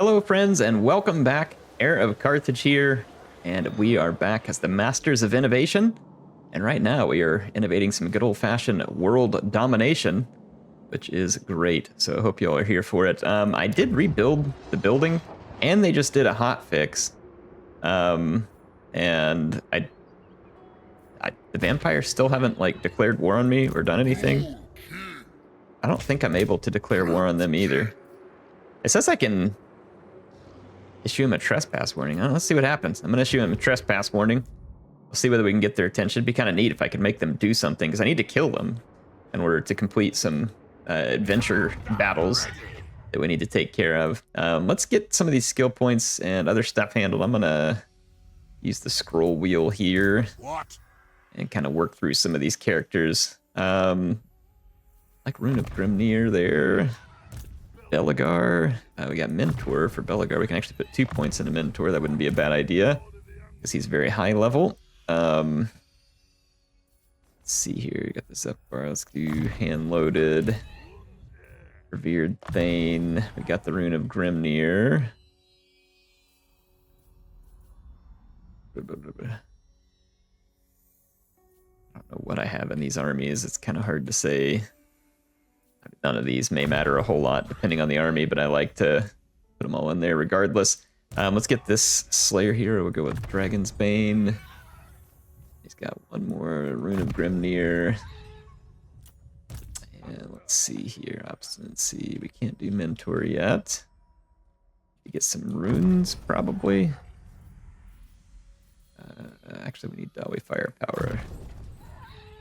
Hello friends and welcome back. HeirofCarthage here, and we are back as the Masters of Innovation. And right now we are innovating some good old-fashioned world domination, which is great. So I hope you all are here for it. I did rebuild the building, and they just did a hot fix. And the vampires still haven't like declared war on me or done anything. I don't think I'm able to declare war on them either. It says I can issue him a trespass warning. Let's see what happens. I'm gonna issue him a trespass warning. We'll see whether we can get their attention. It'd be kind of neat if I could make them do something, because I need to kill them in order to complete some adventure battles that we need to take care of. Let's get some of these skill points and other stuff handled. I'm gonna use the scroll wheel here and kind of work through some of these characters. Like Rune of Grimnir there. Belegar. We got Mentor for Belegar. We can actually put 2 points into Mentor. That wouldn't be a bad idea, because he's very high level. Let's see here. We got this up bar. Let's do hand loaded. Revered Thane. We got the Rune of Grimnir. I don't know what I have in these armies. It's kind of hard to say. None of these may matter a whole lot depending on the army, but I like to put them all in there regardless. Let's get this Slayer here. We'll go with Dragon's Bane. He's got one more Rune of Grimnir. And let's see here. Obstinacy. We can't do Mentor yet. You get some runes, probably. Actually, we need Dawi Firepower.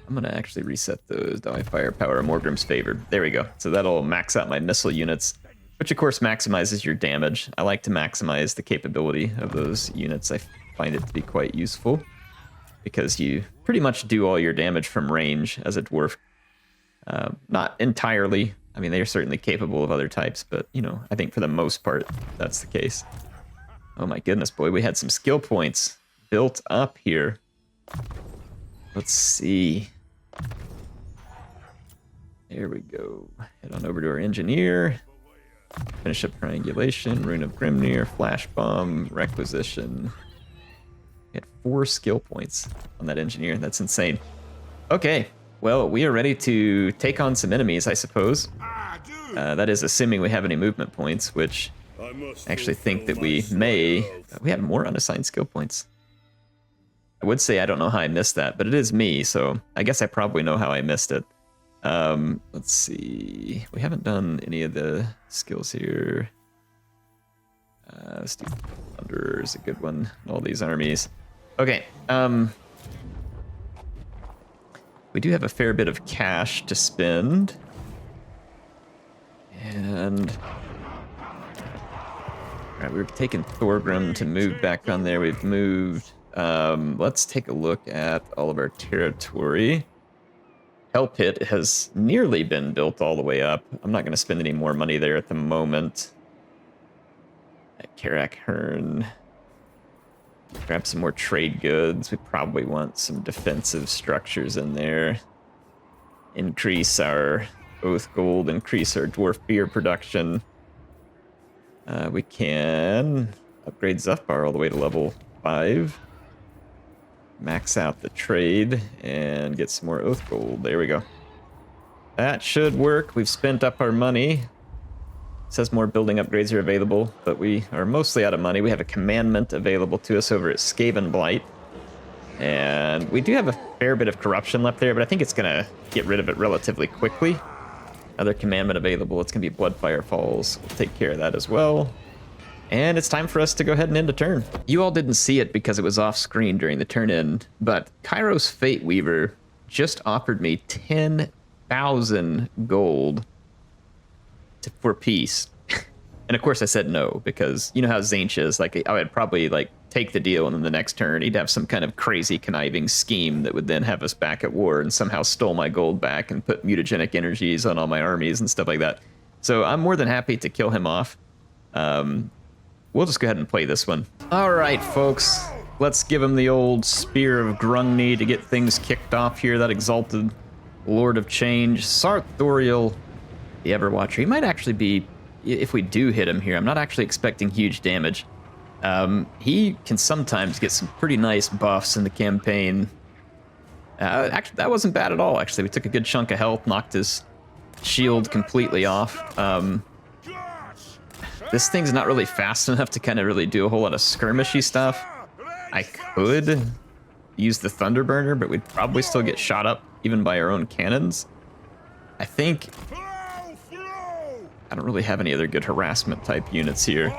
I'm gonna actually reset those Dawi Firepower Morgrim's favor. There we go. So that'll max out my missile units, which of course maximizes your damage. I like to maximize the capability of those units. I find it to be quite useful, because you pretty much do all your damage from range as a dwarf. Not entirely. I mean, they are certainly capable of other types, but you know, I think for the most part, that's the case. Oh my goodness, boy, we had some skill points built up here. Let's see. There we go. Head on over to our engineer. Finish up triangulation, Rune of Grimnir, flash bomb, requisition. We had 4 skill points on that engineer. That's insane. Okay, well, we are ready to take on some enemies, I suppose. That is assuming we have any movement points, which I actually think that we may. We have more unassigned skill points. I would say I don't know how I missed that, but it is me, so I guess I probably know how I missed it. Let's see. We haven't done any of the skills here. Let's do Thunder is a good one. All these armies. Okay. We do have a fair bit of cash to spend. And alright, we were taking Thorgrim to move back on there. We've moved. Let's take a look at all of our territory. Hell Pit has nearly been built all the way up. I'm not going to spend any more money there at the moment. At Karak Hearn. Grab some more trade goods. We probably want some defensive structures in there. Increase our Oath Gold, increase our Dwarf Beer production. We can upgrade Zufbar all the way to level 5. Max out the trade and get some more Oath Gold. There we go. That should work. We've spent up our money. It says more building upgrades are available, but we are mostly out of money. We have a commandment available to us over at Skaven Blight. And we do have a fair bit of corruption left there, but I think it's going to get rid of it relatively quickly. Another commandment available. It's going to be Bloodfire Falls. We'll take care of that as well. And it's time for us to go ahead and end a turn. You all didn't see it because it was off screen during the turn end, but Kairos Fate Weaver just offered me 10,000 gold for peace. And of course I said no, because you know how Tzeentch is. Like, I would probably like take the deal, and then the next turn he'd have some kind of crazy conniving scheme that would then have us back at war and somehow stole my gold back and put mutagenic energies on all my armies and stuff like that. So I'm more than happy to kill him off. We'll just go ahead and play this one. All right, folks. Let's give him the old Spear of Grungni to get things kicked off here. That exalted Lord of Change. Sarthoriel, the Everwatcher. He might actually be if we do hit him here, I'm not actually expecting huge damage. He can sometimes get some pretty nice buffs in the campaign. Actually, that wasn't bad at all, actually. We took a good chunk of health, knocked his shield completely off. This thing's not really fast enough to kind of really do a whole lot of skirmishy stuff. I could use the Thunderburner, but we'd probably still get shot up even by our own cannons. I think I don't really have any other good harassment type units here.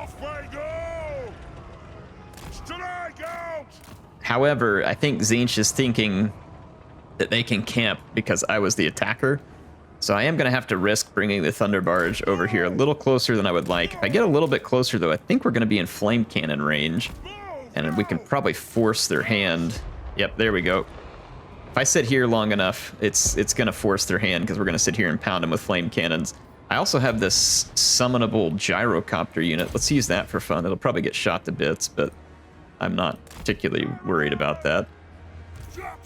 However, I think Tzeentch is thinking that they can camp because I was the attacker. So I am going to have to risk bringing the Thunder Barge over here a little closer than I would like. If I get a little bit closer, though, I think we're going to be in flame cannon range. And we can probably force their hand. Yep, there we go. If I sit here long enough, it's going to force their hand because we're going to sit here and pound them with flame cannons. I also have this summonable gyrocopter unit. Let's use that for fun. It'll probably get shot to bits, but I'm not particularly worried about that.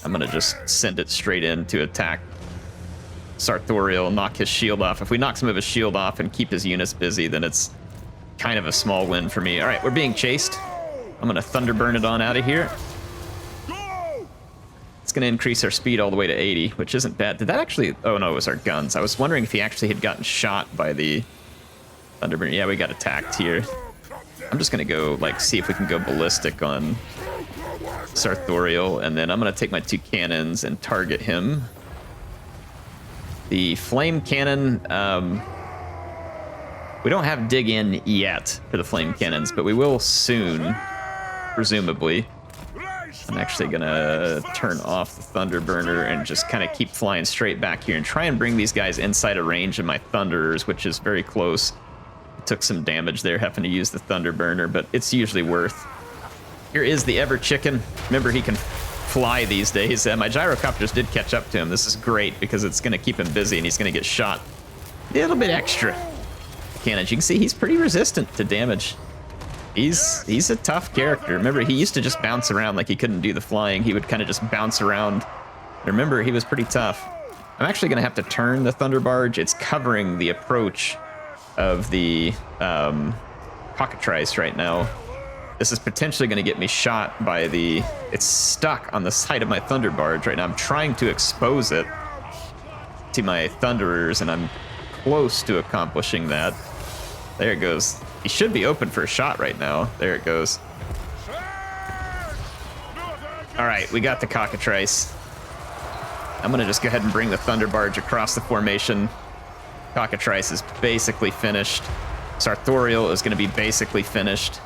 I'm going to just send it straight in to attack Sartorial, knock his shield off. If we knock some of his shield off and keep his units busy, then it's kind of a small win for me. All right, we're being chased. I'm going to Thunderburn it on out of here. It's going to increase our speed all the way to 80, which isn't bad. Did that actually... Oh, no, it was our guns. I was wondering if he actually had gotten shot by the Thunderburn. Yeah, we got attacked here. I'm just going to go, like, see if we can go ballistic on Sartorial, and then I'm going to take my 2 cannons and target him. The flame cannon, we don't have dig in yet for the flame cannons, but we will soon, presumably. I'm actually gonna turn off the Thunderburner and just kind of keep flying straight back here and try and bring these guys inside of range of my Thunderers, which is very close. Took some damage there having to use the Thunderburner, but it's usually worth. Here is the Ever Chicken. Remember, he can fly these days. My gyrocopters did catch up to him. This is great because it's going to keep him busy and he's going to get shot a little bit extra. Cannons, you can see he's pretty resistant to damage. He's a tough character. Remember, he used to just bounce around like he couldn't do the flying. He would kind of just bounce around. Remember, he was pretty tough. I'm actually going to have to turn the Thunder Barge. It's covering the approach of the Cockatrice right now. This is potentially going to get me shot by the... It's stuck on the side of my Thunder Barge right now. I'm trying to expose it to my Thunderers, and I'm close to accomplishing that. There it goes. He should be open for a shot right now. There it goes. All right, we got the Cockatrice. I'm going to just go ahead and bring the Thunder Barge across the formation. Cockatrice is basically finished. Sartorial is going to be basically finished.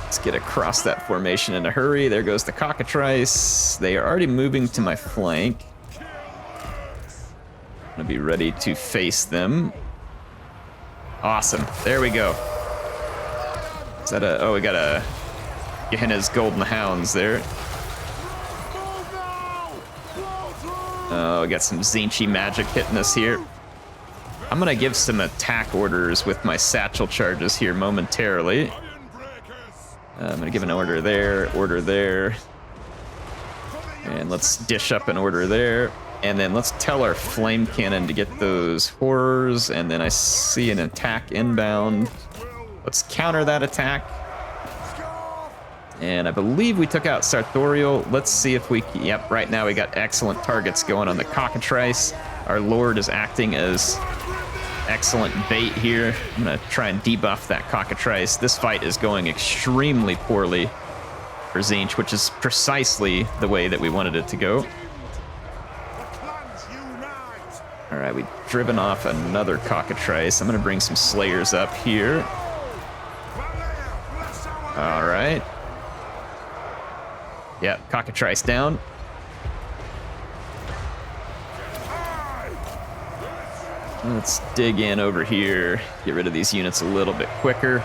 Let's get across that formation in a hurry. There goes the Cockatrice. They are already moving to my flank. I'm going to be ready to face them. Awesome. There we go. Is that a... Oh, we got a... Gehenna's Golden Hounds there. Oh, we got some Tzeentchy magic hitting us here. I'm going to give some attack orders with my satchel charges here momentarily. I'm going to give an order there, and let's dish up an order there. And then let's tell our flame cannon to get those horrors, and then I see an attack inbound. Let's counter that attack. And I believe we took out Sartorial. Let's see if we can... Yep, right now we got excellent targets going on the Cockatrice. Our Lord is acting as excellent bait here. I'm going to try and debuff that Cockatrice. This fight is going extremely poorly for Tzeentch, which is precisely the way that we wanted it to go. All right, we've driven off another Cockatrice. I'm going to bring some Slayers up here. All right. Yep, Cockatrice down. Let's dig in over here, get rid of these units a little bit quicker.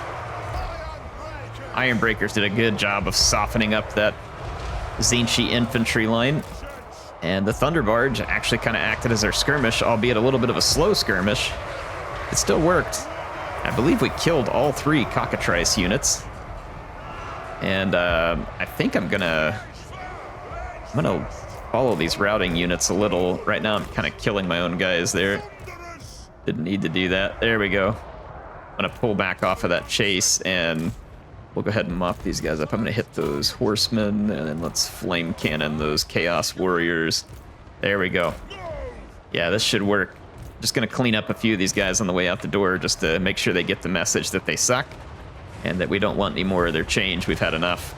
Ironbreakers did a good job of softening up that Tzeentchy infantry line. And the Thunder Barge actually kind of acted as our skirmish, albeit a little bit of a slow skirmish. It still worked. I believe we killed all 3 Cockatrice units. And I think I'm gonna follow these routing units a little. Right now I'm kind of killing my own guys there. Didn't need to do that. There we go. I'm gonna pull back off of that chase and we'll go ahead and mop these guys up. I'm gonna hit those horsemen and then let's flame cannon those chaos warriors. There we go. Yeah, this should work. Just gonna clean up a few of these guys on the way out the door just to make sure they get the message that they suck and that we don't want any more of their change. We've had enough.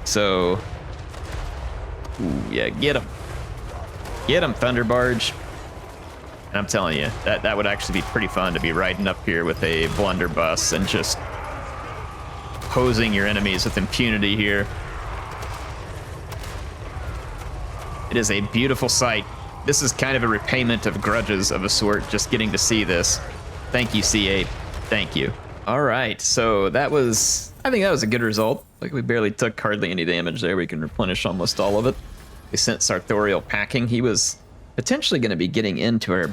So, ooh, yeah, get them. Get them, Thunder Barge. And I'm telling you, that would actually be pretty fun to be riding up here with a blunderbuss and just posing your enemies with impunity here. It is a beautiful sight. This is kind of a repayment of grudges of a sort, just getting to see this. Thank you, C8. Thank you. All right, so I think that was a good result. Like, we barely took hardly any damage there. We can replenish almost all of it. We sent Sartorial packing. He was potentially going to be getting into our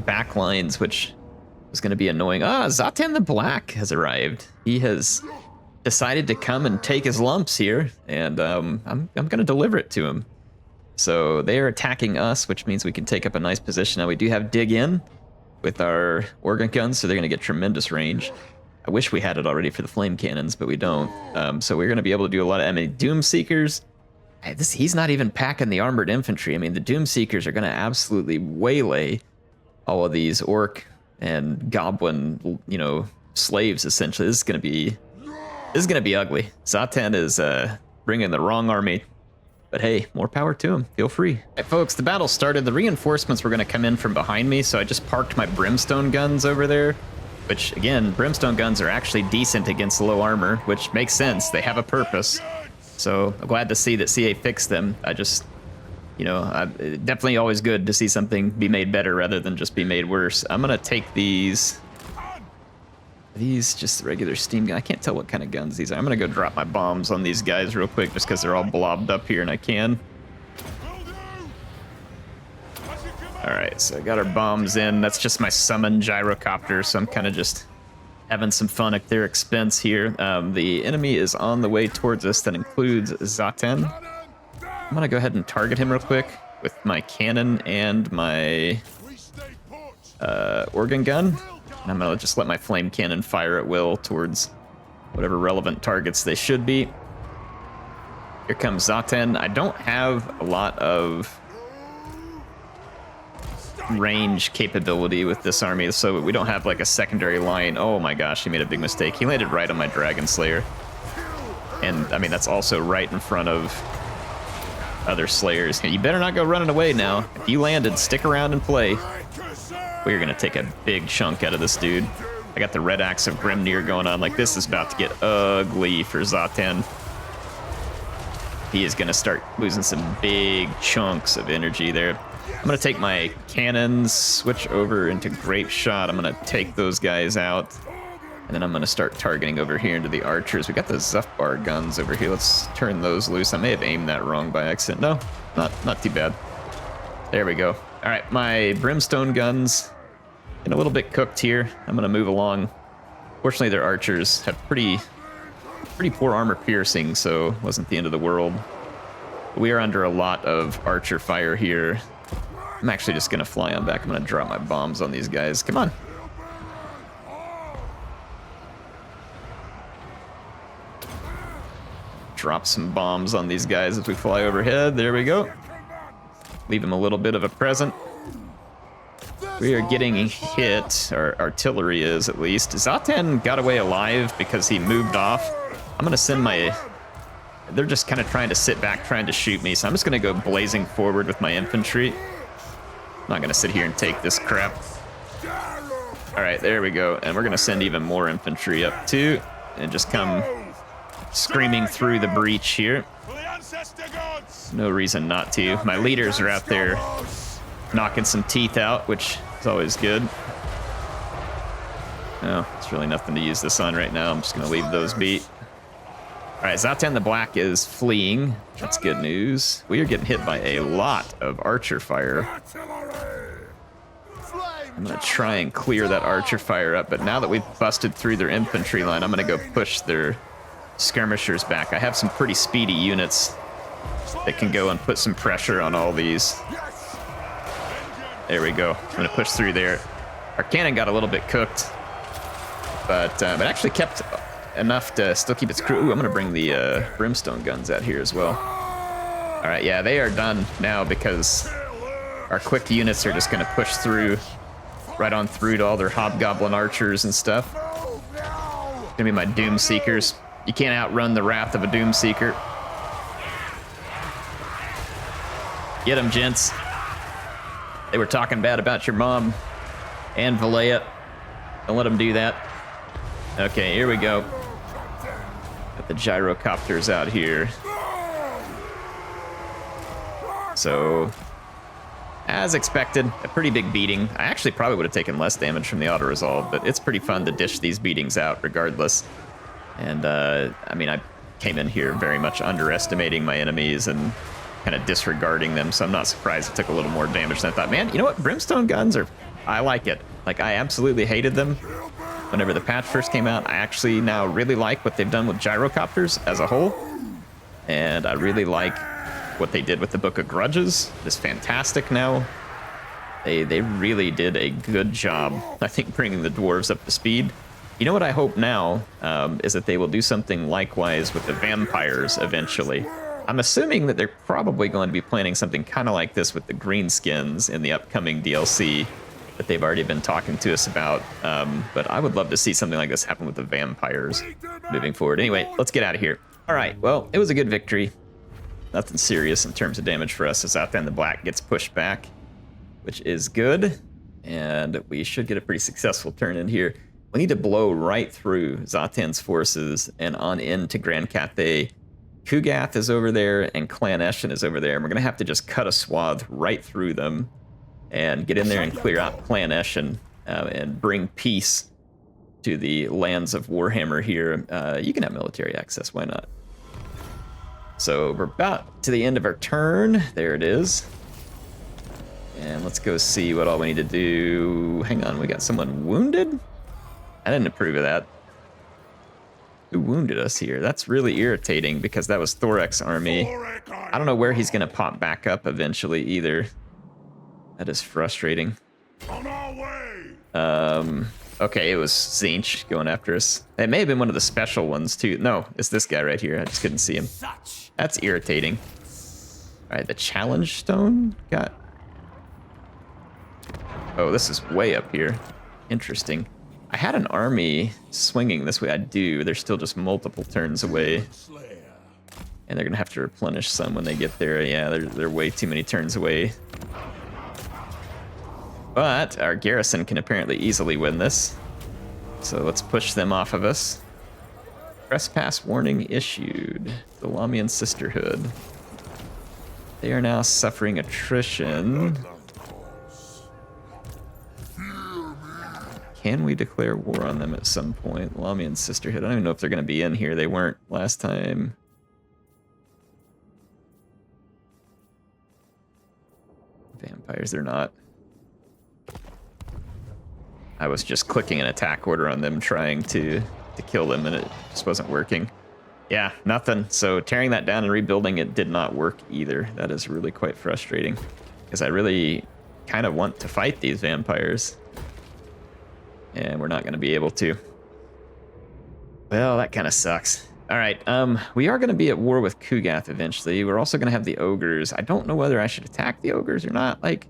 back lines, which was going to be annoying. Zhatan the Black has arrived. He has decided to come and take his lumps here, and I'm going to deliver it to him. So they are attacking us, which means we can take up a nice position. Now we do have dig in with our organ guns, so they're going to get tremendous range. I wish we had it already for the flame cannons, but we don't. So we're going to be able to do a lot of Doom Seekers. He's not even packing the armored infantry. I mean, the Doom Seekers are going to absolutely waylay all of these orc and goblin, slaves. Essentially, this is going to be ugly. Zhatan is bringing the wrong army, but hey, more power to him. Feel free. All right, folks, the battle started. The reinforcements were going to come in from behind me, so I just parked my brimstone guns over there. Which again, brimstone guns are actually decent against low armor, which makes sense. They have a purpose. So I'm glad to see that CA fixed them. I just, definitely always good to see something be made better rather than just be made worse. I'm gonna take these. Are these just regular steam gun? I can't tell what kind of guns these are. I'm gonna go drop my bombs on these guys real quick just because they're all blobbed up here and I can. All right, so I got our bombs in. That's just my summon gyrocopter, so I'm kind of just having some fun at their expense here. The enemy is on the way towards us. That includes Zhatan. I'm gonna go ahead and target him real quick with my cannon and my organ gun. And I'm gonna just let my flame cannon fire at will towards whatever relevant targets they should be. Here comes Zhatan. I don't have a lot of range capability with this army, so we don't have like a secondary line. Oh my gosh, he made a big mistake. He landed right on my Dragon Slayer. And I mean, that's also right in front of other Slayers. You better not go running away now. If you landed, stick around and play. We're gonna take a big chunk out of this dude. I got the Red Axe of Grimnir going on. Like, this is about to get ugly for Zhatan. He is gonna start losing some big chunks of energy there. I'm gonna take my cannons, switch over into Grape Shot. I'm gonna take those guys out, and then I'm gonna start targeting over here into the archers. We got the Zufbar guns over here. Let's turn those loose. I may have aimed that wrong by accident. No, not too bad. There we go. All right, my brimstone guns getting a little bit cooked here. I'm gonna move along. Fortunately, their archers have pretty poor armor piercing, so it wasn't the end of the world. We are under a lot of archer fire here. I'm actually just gonna fly on back. I'm gonna drop my bombs on these guys. Come on. Drop some bombs on these guys as we fly overhead. There we go. Leave them a little bit of a present. We are getting hit, or artillery is at least. Zhatan got away alive because he moved off. I'm gonna send my... They're just kind of trying to sit back, trying to shoot me, so I'm just gonna go blazing forward with my infantry. I'm not gonna sit here and take this crap. All right, there we go. And we're gonna send even more infantry up too, and just come screaming through the breach here. No reason not to. My leaders are out there knocking some teeth out, which is always good. No, it's really nothing to use this on right now. I'm just gonna leave those be. All right, Zhatan the Black is fleeing. That's good news. We are getting hit by a lot of archer fire. I'm gonna try and clear that archer fire up, but now that we've busted through their infantry line, I'm gonna go push their skirmishers back. I have some pretty speedy units that can go and put some pressure on all these. There we go. I'm gonna push through there. Our cannon got a little bit cooked, but actually kept enough to still keep its crew. Ooh, I'm gonna bring the brimstone guns out here as well. All right, yeah, they are done now because our quick units are just gonna push through, right on through to all their hobgoblin archers and stuff. Gonna be my Doom Seekers. You can't outrun the wrath of a Doom Seeker. Get them, gents. They were talking bad about your mom and Valea. Don't let them do that. Okay, here we go. Got the gyrocopters out here. So, as expected, a pretty big beating. I actually probably would have taken less damage from the auto-resolve, but it's pretty fun to dish these beatings out regardless. And, I mean, I came in here very much underestimating my enemies and kind of disregarding them, so I'm not surprised it took a little more damage than I thought. Man, you know what? Brimstone guns are... I like it. Like, I absolutely hated them whenever the patch first came out. I actually now really like what they've done with gyrocopters as a whole. And I really like what they did with the Book of Grudges. It's fantastic now. They really did a good job, I think, bringing the dwarves up to speed. You know what I hope now is that they will do something likewise with the vampires eventually. I'm assuming that they're probably going to be planning something kind of like this with the greenskins in the upcoming DLC that they've already been talking to us about. But I would love to see something like this happen with the vampires moving forward. Anyway, let's get out of here. All right, well, it was a good victory. Nothing serious in terms of damage for us as Zhatan the Black gets pushed back, which is good. And we should get a pretty successful turn in here. We need to blow right through Zhatan's forces and on into Grand Cathay. Kugath is over there and Clan Eshin is over there. And we're going to have to just cut a swath right through them and get in there and clear out Clan Eshin and bring peace to the lands of Warhammer here. You can have military access, why not? So we're about to the end of our turn. There it is. And let's go see what all we need to do. Hang on, we got someone wounded? I didn't approve of that. Who wounded us here? That's really irritating because that was Thorek's army. I don't know where he's gonna pop back up eventually either. That is frustrating. On our way. Okay, it was Tzeentch going after us. It may have been one of the special ones too. No, it's this guy right here. I just couldn't see him. That's irritating. All right, the challenge stone got... Oh, this is way up here. Interesting. I had an army swinging this way. I do. They're still just multiple turns away. And they're going to have to replenish some when they get there. Yeah, they're way too many turns away. But our garrison can apparently easily win this. So let's push them off of us. Trespass warning issued. The Lamian Sisterhood. They are now suffering attrition. Can we declare war on them at some point? Lamian Sisterhood. I don't even know if they're going to be in here. They weren't last time. Vampires, they're not. I was just clicking an attack order on them, trying to kill them, and it just wasn't working. Yeah, nothing. So tearing that down and rebuilding it did not work either. That is really quite frustrating, because I really kind of want to fight these vampires. And we're not going to be able to. Well, that kind of sucks. All right, we are going to be at war with Kugath eventually. We're also going to have the ogres. I don't know whether I should attack the ogres or not. Like,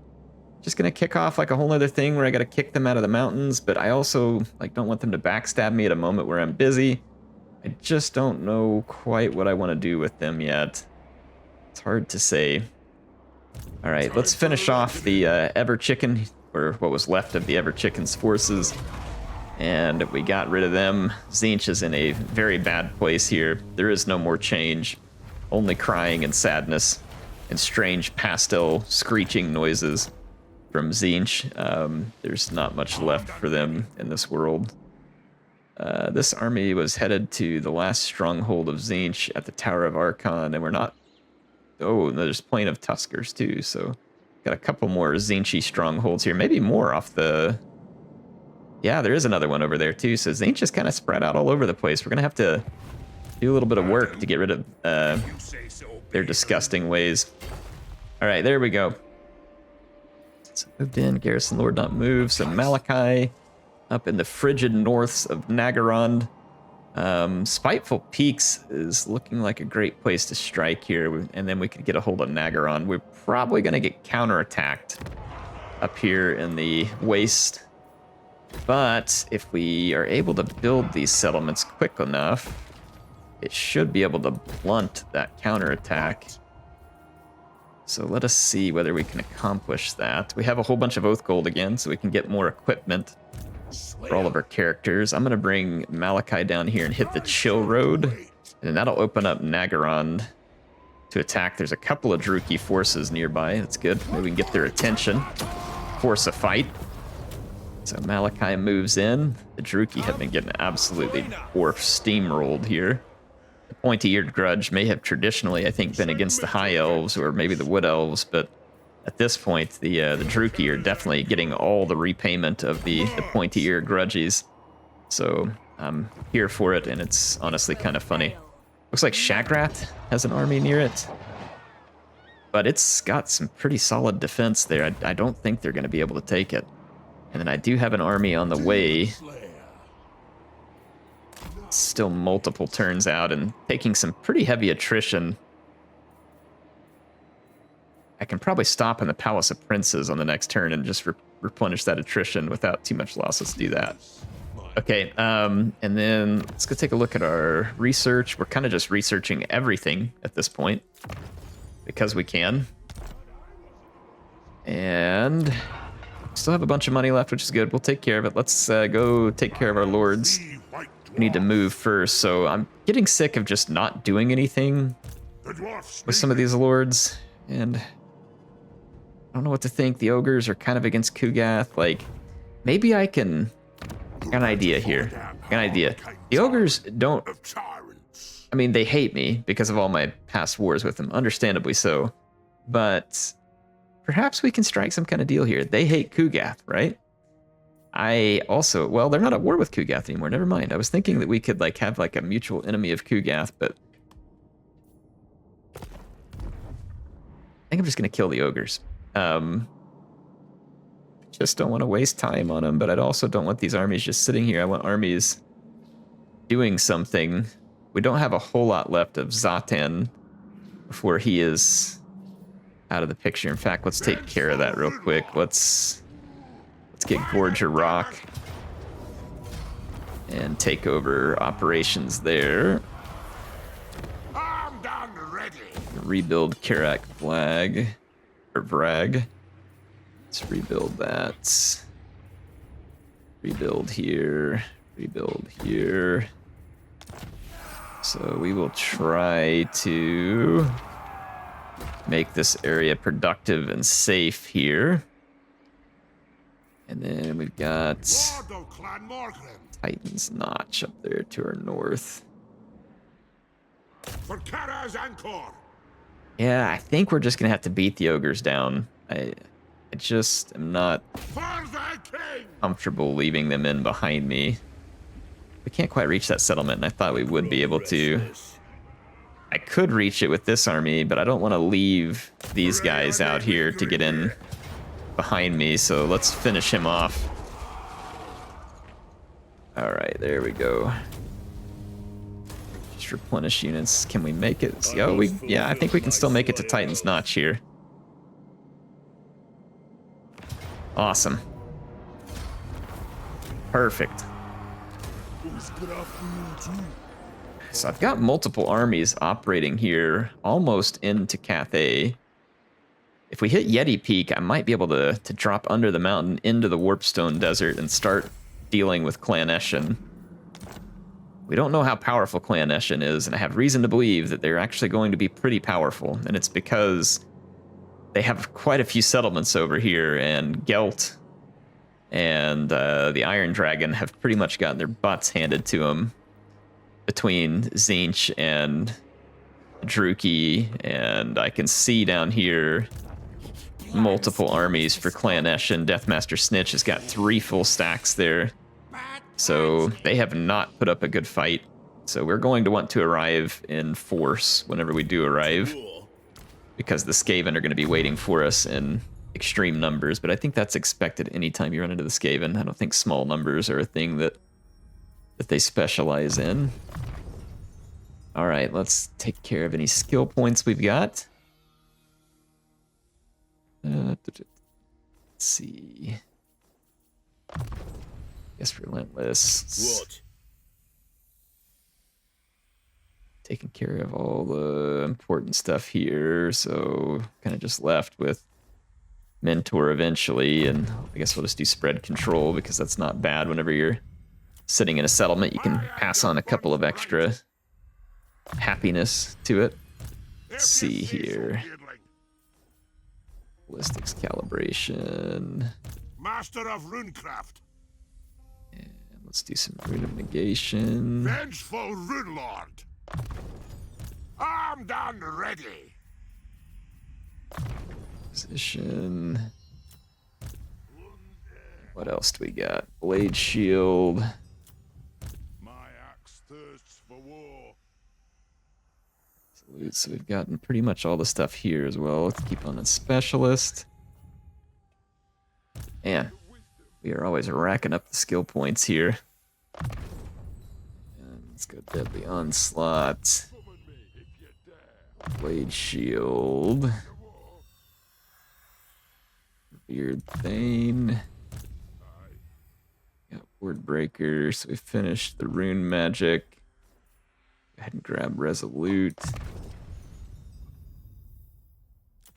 just going to kick off like a whole other thing where I got to kick them out of the mountains, but I also like don't want them to backstab me at a moment where I'm busy. I just don't know quite what I want to do with them yet. It's hard to say. All right, let's finish off the Ever Chicken, or what was left of the Ever Chicken's forces. And we got rid of them. Tzeentch is in a very bad place here. There is no more change. Only crying and sadness and strange pastel screeching noises from Tzeentch. There's not much left for them in this world. This army was headed to the last stronghold of Tzeentch at the Tower of Archon, and we're not... Oh, there's Plain of Tuskers too, so... Got a couple more Tzeentchy strongholds here. Maybe more off the... Yeah, there is another one over there too, so Tzeentch is kind of spread out all over the place. We're going to have to do a little bit of work to get rid of their disgusting ways. All right, there we go. So moved in, Garrison Lord not moved. So Malakai up in the frigid norths of Nagarond. Spiteful Peaks is looking like a great place to strike here, and then we could get a hold of Nagarond. We're probably going to get counterattacked up here in the waste. But if we are able to build these settlements quick enough, it should be able to blunt that counterattack. So let us see whether we can accomplish that. We have a whole bunch of Oath Gold again, so we can get more equipment for all of our characters. I'm going to bring Malakai down here and hit the Chill Road, and that'll open up Nagarond to attack. There's a couple of Druchii forces nearby. That's good. Maybe we can get their attention, force a fight. So Malakai moves in. The Druchii have been getting absolutely steamrolled here. The Pointy-Eared Grudge may have traditionally, I think, been against the High Elves or maybe the Wood Elves, but at this point, the Druchii are definitely getting all the repayment of the Pointy-Eared Grudgies. So I'm here for it, and it's honestly kind of funny. Looks like Shagrat has an army near it, but it's got some pretty solid defense there. I don't think they're going to be able to take it. And then I do have an army on the way. Still multiple turns out and taking some pretty heavy attrition. I can probably stop in the Palace of Princes on the next turn and just replenish that attrition without too much loss. Let's do that. Okay, and then let's go take a look at our research. We're kind of just researching everything at this point because we can. And still have a bunch of money left, which is good. We'll take care of it. Let's go take care of our lords. We need to move first, so I'm getting sick of just not doing anything with some of these lords, and I don't know what to think. The ogres are kind of against Kugath. Like, maybe I can... I got an idea here. I got an idea. The ogres don't... I mean, they hate me because of all my past wars with them, understandably so, but perhaps we can strike some kind of deal here. They hate Kugath, right? I also, well, they're not at war with Kugath anymore. Never mind. I was thinking that we could like have like a mutual enemy of Kugath, but I think I'm just gonna kill the ogres. Just don't want to waste time on them, but I also don't want these armies just sitting here. I want armies doing something. We don't have a whole lot left of Zhatan before he is out of the picture. In fact, let's take care of that real quick. Let's get Gorger Rock and take over operations there. I'm done ready. Rebuild Karak Flag, or Vrag. Let's rebuild that. Rebuild here, rebuild here. So we will try to make this area productive and safe here. And then we've got Titan's Notch up there to our north. For Kara's Anchor. Yeah, I think we're just gonna have to beat the ogres down. I just am not comfortable leaving them in behind me. We can't quite reach that settlement, and I thought we would be able to. I could reach it with this army, but I don't want to leave these guys out here to get in behind me, so let's finish him off. All right, there we go. Just replenish units. Can we make it? Oh, yeah, I think we can still make it to Titan's Notch here. Awesome. Perfect. So I've got multiple armies operating here, almost into Cathay. If we hit Yeti Peak, I might be able to drop under the mountain into the Warpstone Desert and start dealing with Clan Eshin. We don't know how powerful Clan Eshin is, and I have reason to believe that they're actually going to be pretty powerful, and it's because they have quite a few settlements over here, and Gelt and the Iron Dragon have pretty much gotten their butts handed to them between Tzeentch and Druchii, and I can see down here multiple armies for Clan Eshin. Deathmaster Snitch has got 3 full stacks there, so they have not put up a good fight. So we're going to want to arrive in force whenever we do arrive, because the Skaven are going to be waiting for us in extreme numbers, but I think that's expected anytime you run into the Skaven. I don't think small numbers are a thing that they specialize in. All right, let's take care of any skill points we've got. Let's see. Guess relentless. What? Taking care of all the important stuff here, so kind of just left with mentor eventually, and I guess we'll just do spread control because that's not bad. Whenever you're sitting in a settlement, you can pass on a couple of extra happiness to it. Let's see here. Ballistics calibration. Master of runecraft. And let's do some rune of negation. Vengeful rune lord. Armed and ready. Position. What else do we got? Blade shield. My axe thirsts for war. So we've gotten pretty much all the stuff here as well. Let's keep on a specialist. Man, we are always racking up the skill points here. And let's go deadly onslaught. Blade shield. Beard Thane. Got Word Breaker, so we finished the rune magic. Go ahead and grab Resolute.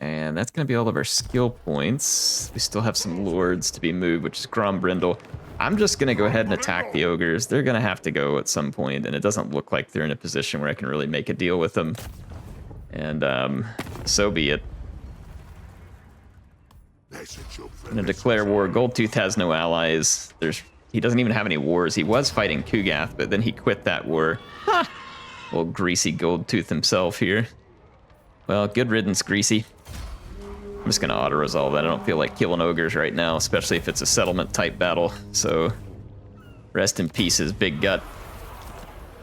And that's going to be all of our skill points. We still have some lords to be moved, which is Grombrindle. I'm just going to go ahead and attack the ogres. They're going to have to go at some point, and it doesn't look like they're in a position where I can really make a deal with them. And so be it. I'm going to declare war. Goldtooth has no allies. He doesn't even have any wars. He was fighting Kugath, but then he quit that war. Ha! Old greasy Goldtooth himself here. Well, good riddance, Greasy. I'm just going to auto-resolve that. I don't feel like killing ogres right now, especially if it's a settlement-type battle. So, rest in peace, his big gut.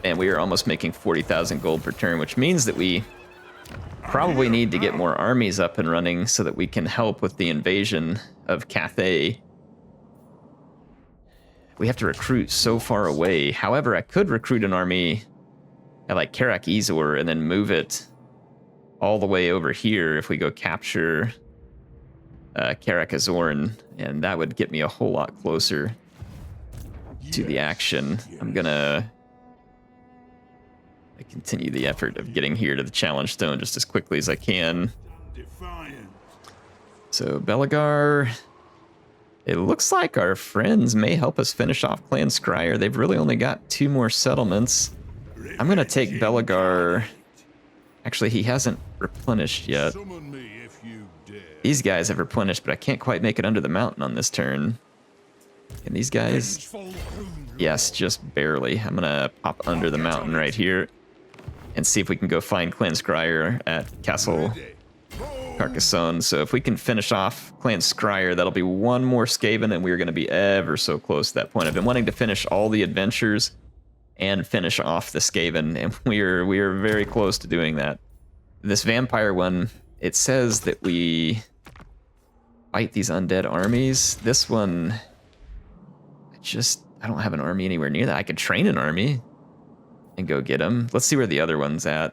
And we are almost making 40,000 gold per turn, which means that we probably need to get more armies up and running so that we can help with the invasion of Cathay. We have to recruit so far away. However, I could recruit an army at like Karak Izor and then move it all the way over here if we go capture Karak Azorn, and that would get me a whole lot closer to the action. I'm gonna continue the effort of getting here to the challenge stone just as quickly as I can. So Belagar, it looks like our friends may help us finish off Clan Scryer. They've really only got 2 more settlements. I'm gonna take Belagar. Actually, he hasn't replenished yet. These guys have replenished, but I can't quite make it under the mountain on this turn. Can these guys? Yes, just barely. I'm gonna pop under the mountain right here and see if we can go find Clan Scryer at Castle Carcassonne. So if we can finish off Clan Scryer, that'll be 1 more Skaven, and we're going to be ever so close to that point. I've been wanting to finish all the adventures and finish off the Skaven, and we are very close to doing that. This vampire one, it says that we fight these undead armies. This one, I don't have an army anywhere near that. I could train an army and go get them. Let's see where the other one's at.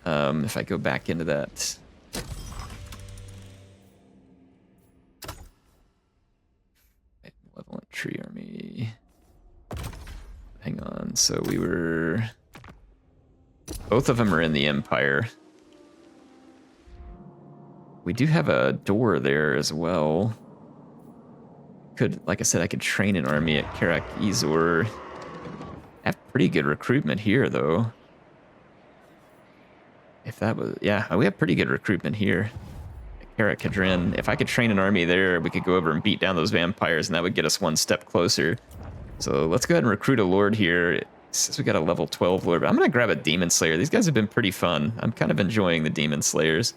If I go back into that. Malevolent Tree Army. Hang on, so we were... Both of them are in the Empire. We do have a door there as well. Like I said, I could train an army at Karak Izor. I have pretty good recruitment here, though. If that was... Yeah, we have pretty good recruitment here. At Karak Kadrin. If I could train an army there, we could go over and beat down those vampires, and that would get us 1 step closer. So let's go ahead and recruit a lord here. It says we got a level 12 lord, but I'm going to grab a Demon Slayer. These guys have been pretty fun. I'm kind of enjoying the Demon Slayers.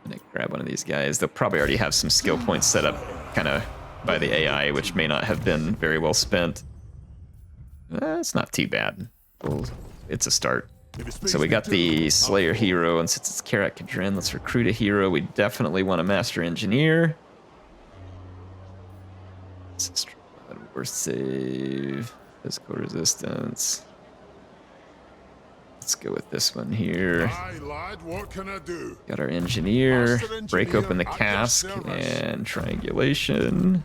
I'm going to grab one of these guys. They'll probably already have some skill points set up kind of by the AI, which may not have been very well spent. It's not too bad. Well, it's a start. So we got the Slayer hero, and since it's Karak Kadrin, let's recruit a hero. We definitely want a Master Engineer. Or save. Physical resistance. Let's go with this one here. Aye, lad, what can I do? Got our engineer. Master Break engineer open the at your cask service. and triangulation.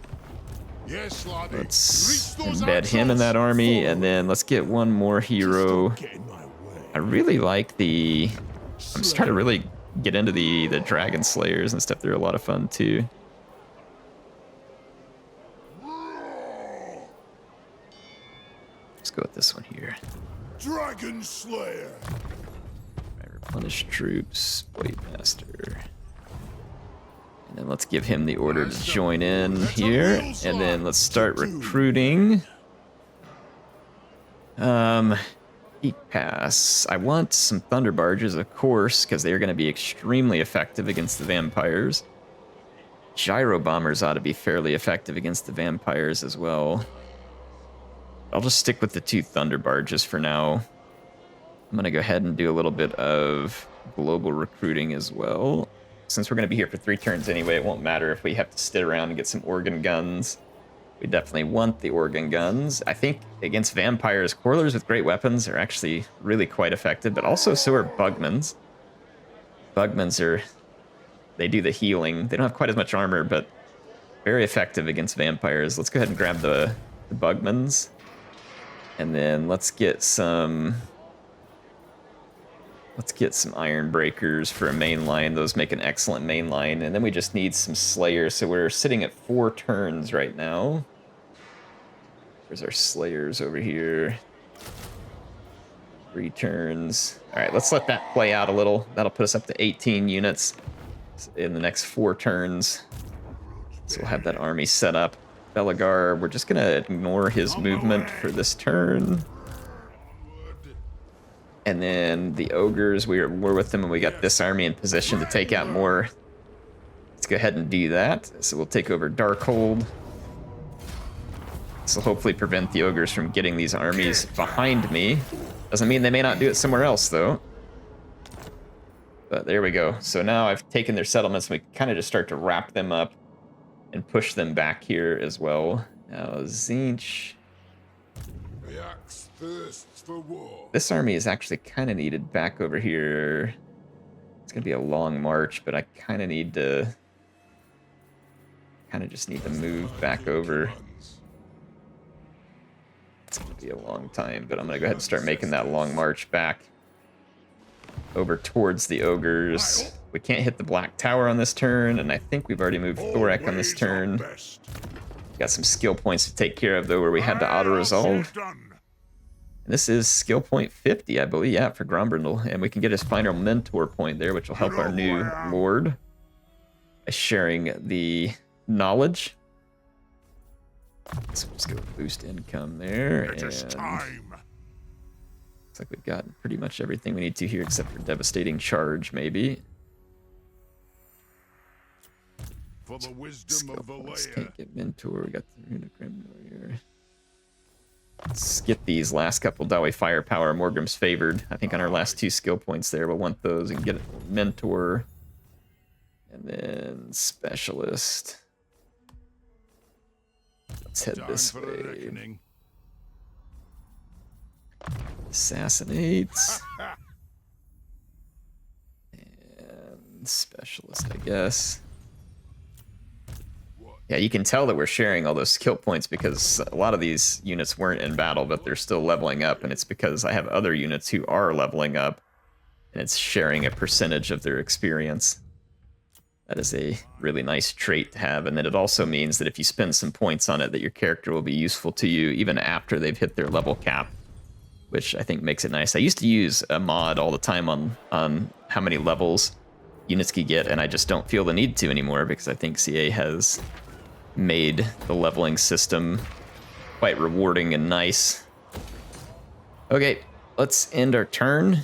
Yes, laddie. Let's Reach those embed him in that axles. army, and then let's get one more hero. Get in my way. I really like the... I'm just trying to really get into the Dragon Slayers and stuff. They're a lot of fun too. Let's go with this one here. Dragon Slayer. Replenish troops, Blade Master. And then let's give him the order to join in here. And then let's start recruiting. Heat Pass. I want some Thunder Barges, of course, because they're going to be extremely effective against the vampires. Gyro Bombers ought to be fairly effective against the vampires as well. I'll just stick with the 2 Thunder Barges for now. I'm going to go ahead and do a little bit of global recruiting as well. Since we're going to be here for 3 turns anyway, it won't matter if we have to sit around and get some organ guns. We definitely want the organ guns. I think against vampires, Quarlers with great weapons are actually really quite effective, but also so are Bugmans. Bugmans are... they do the healing. They don't have quite as much armor, but very effective against vampires. Let's go ahead and grab the Bugmans. And then let's get some Iron Breakers for a main line. Those make an excellent main line. And then we just need some Slayers. So we're sitting at 4 turns right now. There's our Slayers over here. 3 turns. All right, let's let that play out a little. That'll put us up to 18 units in the next 4 turns. So we'll have that army set up. Belagar, we're just going to ignore his movement for this turn. And then the Ogres, we're with them, and we got this army in position to take out more. Let's go ahead and do that. So we'll take over Darkhold. This will hopefully prevent the Ogres from getting these armies behind me. Doesn't mean they may not do it somewhere else, though. But there we go. So now I've taken their settlements, and we kind of just start to wrap them up and push them back here as well. Now, Tzeentch. The axe thirsts for war. This army is actually kind of needed back over here. It's going to be a long march, but I kind of need to... just need to move back over. It's going to be a long time, but I'm going to go ahead and start making that long march back over towards the Ogres. We can't hit the Black Tower on this turn, and I think we've already moved Thorak on this turn. Got some skill points to take care of, though, where we had to auto-resolve. And this is skill point 50, I believe, yeah, for Grombrindle. And we can get his final mentor point there, which will help our new lord by sharing the knowledge. So let's go with boost income there. It is time. Looks like we've got pretty much everything we need to here, except for Devastating Charge, maybe. For the wisdom Skill of points, Valea. can't get mentor. We got the Rune of Grim Warrior. Let's get these last couple Dawi Firepower. Morgrim's favored. I think on our last 2 skill points there, we'll want those and get a mentor. And then Specialist. Let's head this Time for a way. reckoning. Assassinates. And Specialist, I guess. Yeah, you can tell that we're sharing all those skill points because a lot of these units weren't in battle, but they're still leveling up, and it's because I have other units who are leveling up, and it's sharing a percentage of their experience. That is a really nice trait to have, and then it also means that if you spend some points on it, that your character will be useful to you even after they've hit their level cap, which I think makes it nice. I used to use a mod all the time on how many levels units could get, and I just don't feel the need to anymore because I think CA has made the leveling system quite rewarding and nice. Okay, let's end our turn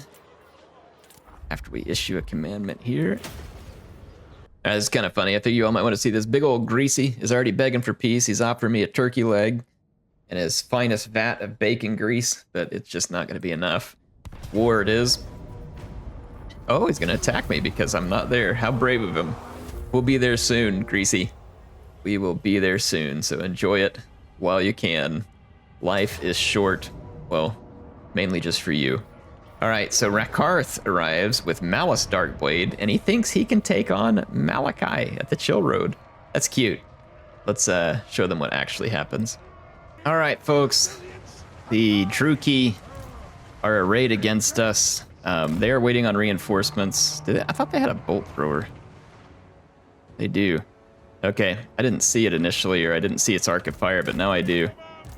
after we issue a commandment here. It's kind of funny. I think you all might want to see this. Big old Greasy is already begging for peace. He's offering me a turkey leg and his finest vat of bacon grease, but it's just not going to be enough. War it is. Oh, he's gonna attack me because I'm not there. How brave of him. We'll be there soon, Greasy. We will be there soon, so enjoy it while you can. Life is short. Well, mainly just for you. All right, so Rakarth arrives with Malus Darkblade, and he thinks he can take on Malakai at the Chill Road. That's cute. Let's show them what actually happens. All right, folks. The Druki are arrayed against us. They are waiting on reinforcements. I thought they had a bolt thrower. They do. Okay, I didn't see it initially, or I didn't see its arc of fire, but now I do.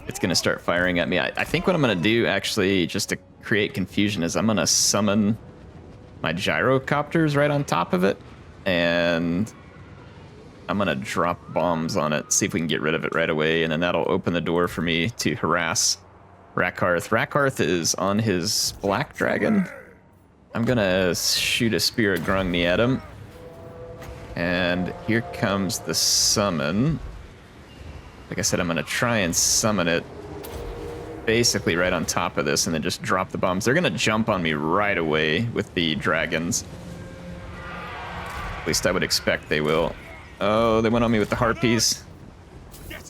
It's gonna start firing at me. I think what I'm gonna do, actually, just to create confusion, is I'm gonna summon my gyrocopters right on top of it, and I'm gonna drop bombs on it, see if we can get rid of it right away, and then that'll open the door for me to harass Rakarth. Rakarth is on his black dragon. I'm gonna shoot a Spear of Grungni at him. And here comes the summon. Like I said, I'm gonna try and summon it basically right on top of this and then just drop the bombs. They're gonna jump on me right away with the dragons. At least I would expect they will. Oh, they went on me with the harpies.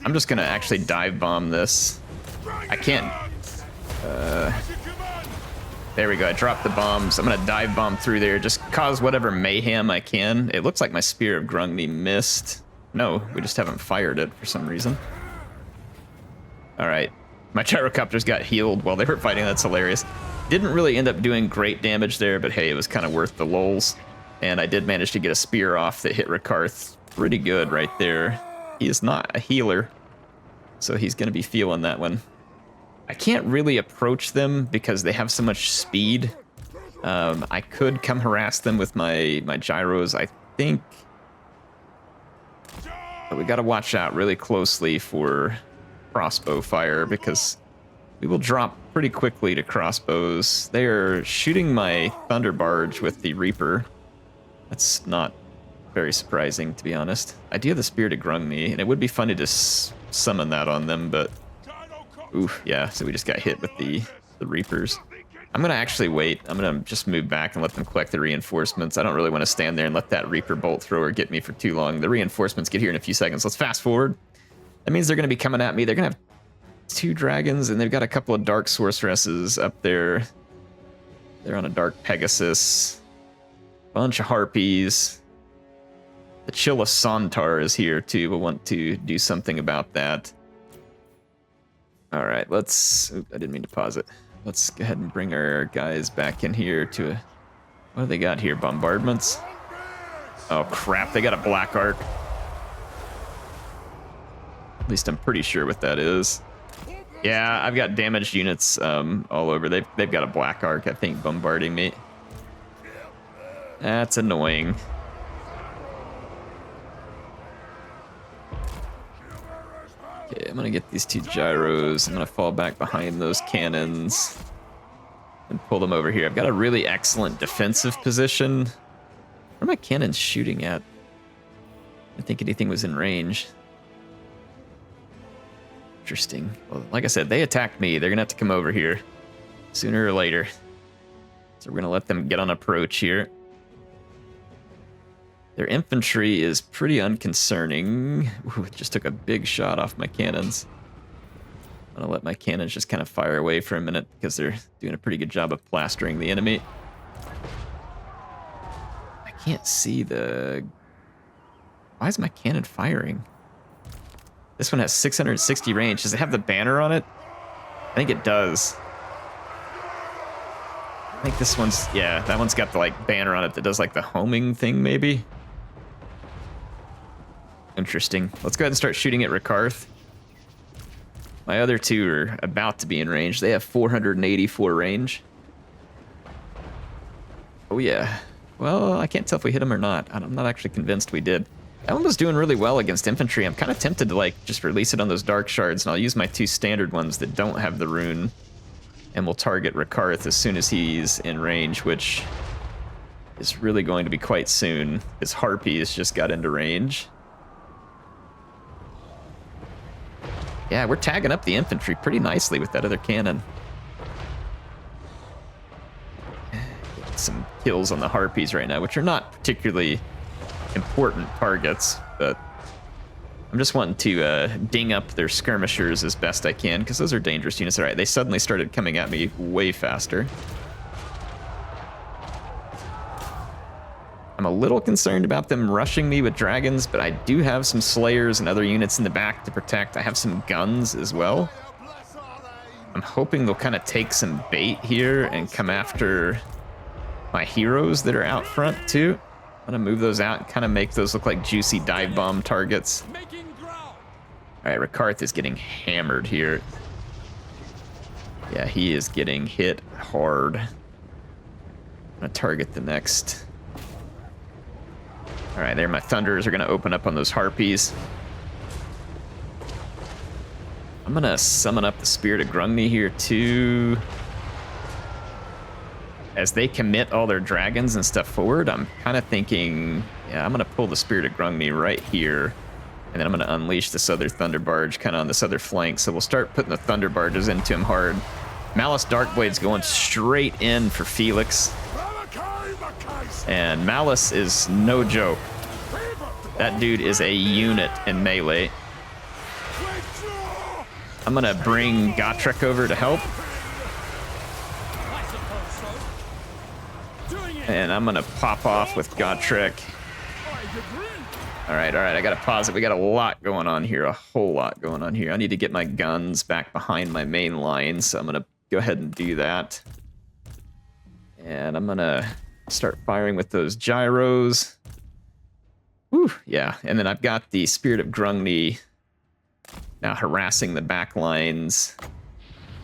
I'm just gonna actually dive bomb this. I can't. There we go. I dropped the bombs. I'm gonna dive bomb through there, just cause whatever mayhem I can. It looks like my Spear of Grungni missed. No, we just haven't fired it for some reason. All right, my gyrocopters got healed while they were fighting. That's hilarious. Didn't really end up doing great damage there, but hey, it was kind of worth the lulz. And I did manage to get a spear off that hit Rakarth pretty good right there. He is not a healer, so he's gonna be feeling that one. I can't really approach them because they have so much speed. I could come harass them with my gyros, I think. But we gotta watch out really closely for crossbow fire because we will drop pretty quickly to crossbows. They are shooting my Thunder Barge with the Reaper. That's not very surprising, to be honest. I do have the Spear to Grungni, and it would be funny to summon that on them, but oof, yeah, so we just got hit with the Reapers. I'm gonna actually wait. I'm gonna just move back and let them collect the reinforcements. I don't really want to stand there and let that Reaper bolt thrower get me for too long. The reinforcements get here in a few seconds. Let's fast forward. That means they're gonna be coming at me. They're gonna have 2 dragons, and they've got a couple of dark sorceresses up there. They're on a dark Pegasus. Bunch of harpies. The Chilla Sontar is here too. We'll want to do something about that. All right, let's... Oop, I didn't mean to pause it. Let's go ahead and bring our guys back in here to a... What do they got here? Bombardments? Oh, crap. They got a black arc. At least I'm pretty sure what that is. Yeah, I've got damaged units all over. They've got a black arc, I think, bombarding me. That's annoying. Okay, I'm gonna get these 2 gyros. I'm gonna fall back behind those cannons and pull them over here. I've got a really excellent defensive position. What are my cannons shooting at? I didn't think anything was in range. Interesting. Well, like I said, they attacked me. They're gonna have to come over here sooner or later. So we're gonna let them get on approach here. Their infantry is pretty unconcerning. Ooh, it just took a big shot off my cannons. I'm gonna let my cannons just kind of fire away for a minute because they're doing a pretty good job of plastering the enemy. I can't see the... Why is my cannon firing? This one has 660 range. Does it have the banner on it? I think it does. I think this one's... Yeah, that one's got the like banner on it that does like the homing thing maybe. Interesting. Let's go ahead and start shooting at Rakarth. My other 2 are about to be in range. They have 484 range. Oh yeah. Well, I can't tell if we hit them or not. I'm not actually convinced we did. That one was doing really well against infantry. I'm kind of tempted to like just release it on those dark shards, and I'll use my 2 standard ones that don't have the rune, and we'll target Rakarth as soon as he's in range, which is really going to be quite soon. His harpies just got into range. Yeah, we're tagging up the infantry pretty nicely with that other cannon. some kills on the Harpies right now, which are not particularly important targets, but I'm just wanting to ding up their skirmishers as best I can, because those are dangerous units. All right, they suddenly started coming at me way faster. I'm a little concerned about them rushing me with dragons, but I do have some slayers and other units in the back to protect. I have some guns as well. I'm hoping they'll kind of take some bait here and come after my heroes that are out front too. I'm gonna move those out and kind of make those look like juicy dive bomb targets. All right, Rakarth is getting hammered here. Yeah, he is getting hit hard. I'm gonna target the next. All right, there, my thunders are gonna open up on those harpies. I'm gonna summon up the Spirit of Grungni here too. As they commit all their dragons and stuff forward, I'm kind of thinking, yeah, I'm gonna pull the Spirit of Grungni right here, and then I'm gonna unleash this other Thunder Barge kind of on this other flank. So we'll start putting the Thunder Barges into him hard. Malus Darkblade's going straight in for Felix. Malakai Makaisson. And Malus is no joke. That dude is a unit in melee. Withdraw. I'm gonna bring Gotrek over to help. And I'm gonna pop off with Gotrek. All right, I gotta pause it. We got a lot going on here, a whole lot going on here. I need to get my guns back behind my main line, so I'm gonna go ahead and do that. And I'm gonna start firing with those gyros. Whew, yeah, and then I've got the Spirit of Grungni now harassing the back lines.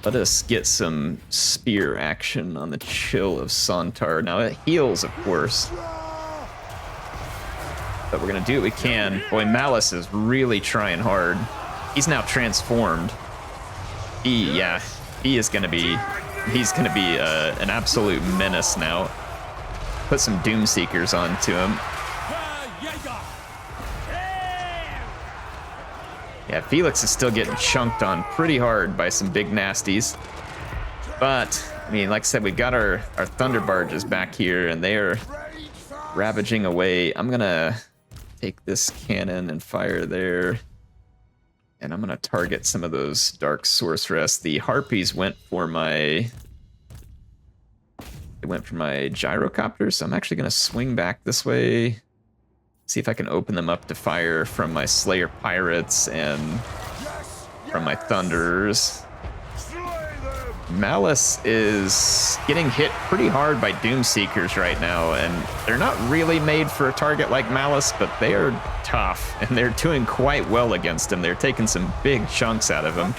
Let us get some spear action on the Chill of Sontar. Now it heals, of course, but we're gonna do what we can. Boy, Malus is really trying hard. He's now transformed. He is gonna be, an absolute menace now. Put some Doomseekers onto him. Yeah, Felix is still getting chunked on pretty hard by some big nasties. But, I mean, like I said, we've got our Thunder Barges back here, and they are ravaging away. I'm gonna take this cannon and fire there. And I'm gonna target some of those Dark Sorceress. The Harpies went for my... They went for my gyrocopter, so I'm actually gonna swing back this way. See if I can open them up to fire from my Slayer Pirates and from my Thunders. Malus is getting hit pretty hard by Doomseekers right now, and they're not really made for a target like Malus, but they are tough, and they're doing quite well against him. They're taking some big chunks out of him.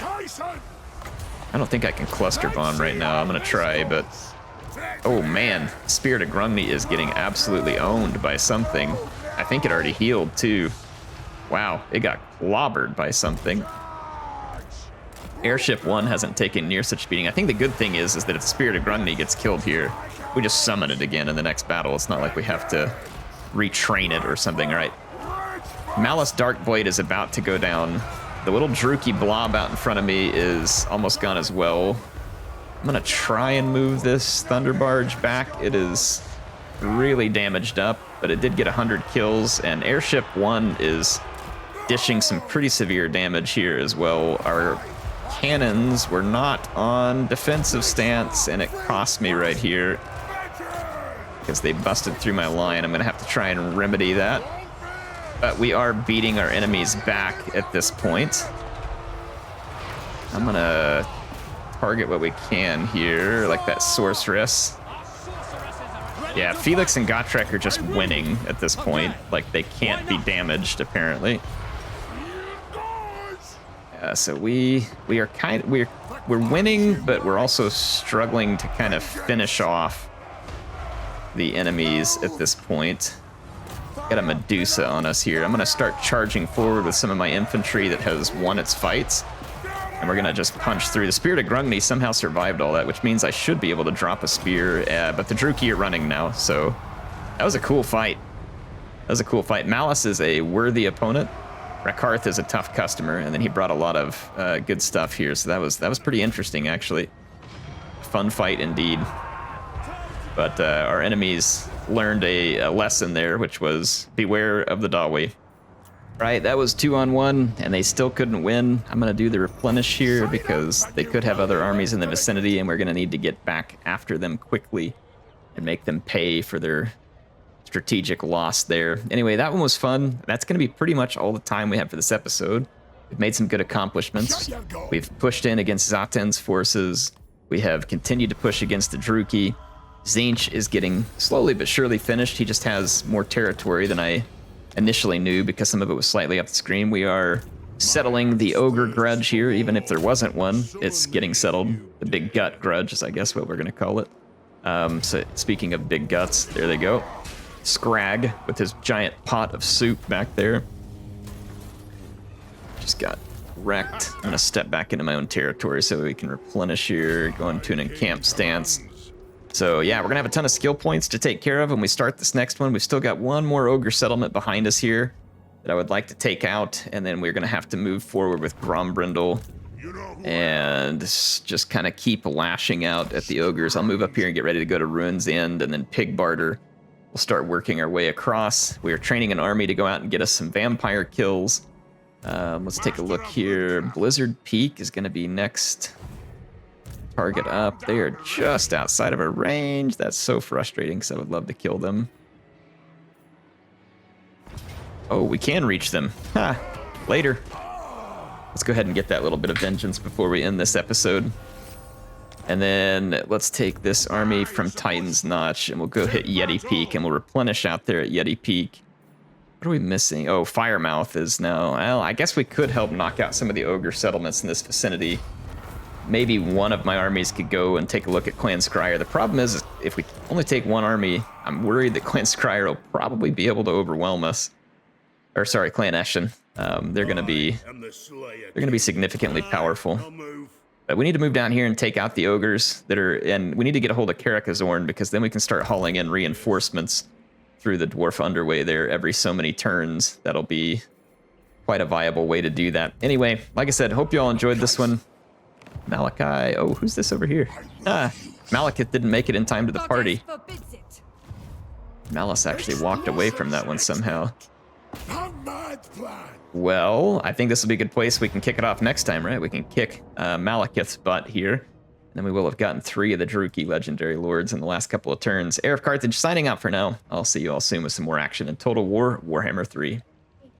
I don't think I can cluster bomb right now. I'm gonna try, but... Oh man, Spirit of Grungni is getting absolutely owned by something. I think it already healed too. Wow, it got clobbered by something. Airship 1 hasn't taken near such a beating. I think the good thing is that if the Spirit of Grungni gets killed here, we just summon it again in the next battle. It's not like we have to retrain it or something. All right, Malus Darkblade is about to go down. The little Druki blob out in front of me is almost gone as well. I'm gonna try and move this Thunder Barge back. It is really damaged up, but it did get 100 kills, and Airship 1 is dishing some pretty severe damage here as well. Our cannons were not on defensive stance, and it cost me right here because they busted through my line. I'm gonna have to try and remedy that, but we are beating our enemies back at this point. I'm gonna target what we can here, like that Sorceress. Yeah, Felix and Gotrek are just winning at this point. Like, they can't be damaged, apparently. Yeah, so we're winning, but we're also struggling to kind of finish off the enemies at this point. Got a Medusa on us here. I'm gonna start charging forward with some of my infantry that has won its fights. And we're gonna just punch through. The Spirit of Grungni somehow survived all that, which means I should be able to drop a spear, but the Druki are running now, so that was a cool fight. That was a cool fight. Malus is a worthy opponent. Rakarth is a tough customer, and then he brought a lot of good stuff here, so that was pretty interesting, actually. Fun fight indeed. But our enemies learned a lesson there, which was beware of the Dawi. Right, that was 2-on-1, and they still couldn't win. I'm going to do the replenish here because they could have other armies in the vicinity, and we're going to need to get back after them quickly and make them pay for their strategic loss there. Anyway, that one was fun. That's going to be pretty much all the time we have for this episode. We've made some good accomplishments. We've pushed in against Zhatan's forces. We have continued to push against the Druki. Tzeentch is getting slowly but surely finished. He just has more territory than I initially knew because some of it was slightly up the screen. We are settling the Ogre grudge here, even if there wasn't one. It's getting settled. The big gut grudge is, I guess, what we're going to call it. So speaking of big guts, there they go. Scrag with his giant pot of soup back there. Just got wrecked. I'm going to step back into my own territory so we can replenish here, go into an encamped stance. So yeah, we're going to have a ton of skill points to take care of when we start this next one. We've still got one more Ogre settlement behind us here that I would like to take out, and then we're going to have to move forward with Grombrindle and just kind of keep lashing out at the Ogres. I'll move up here and get ready to go to Ruin's End, and then Pig Barter. We'll start working our way across. We are training an army to go out and get us some vampire kills. Let's take a look here. Blizzard Peak is going to be next target up. They are just outside of our range. That's so frustrating because I would love to kill them. Oh, we can reach them. Ha! Later. Let's go ahead and get that little bit of vengeance before we end this episode. And then let's take this army from Titan's Notch and we'll go hit Yeti Peak and we'll replenish out there at Yeti Peak. What are we missing? Oh, Firemouth is now... Well, I guess we could help knock out some of the Ogre settlements in this vicinity. Maybe one of my armies could go and take a look at Clan Scryer. The problem is, if we only take one army, I'm worried that Clan Scryer will probably be able to overwhelm us. Or sorry, Clan Eshin. They're gonna be significantly powerful. But we need to move down here and take out the Ogres that are, and we need to get a hold of Karakazorn because then we can start hauling in reinforcements through the Dwarf Underway there every so many turns. That'll be quite a viable way to do that. Anyway, like I said, hope you all enjoyed this one. Malakai. Oh, who's this over here? Ah, Malekith didn't make it in time to the party. Malus actually walked away from that one somehow. Well, I think this will be a good place we can kick it off next time, right? We can kick Malekith's butt here. And then we will have gotten 3 of the Druki Legendary Lords in the last couple of turns. HeirofCarthage signing out for now. I'll see you all soon with some more action in Total War Warhammer 3.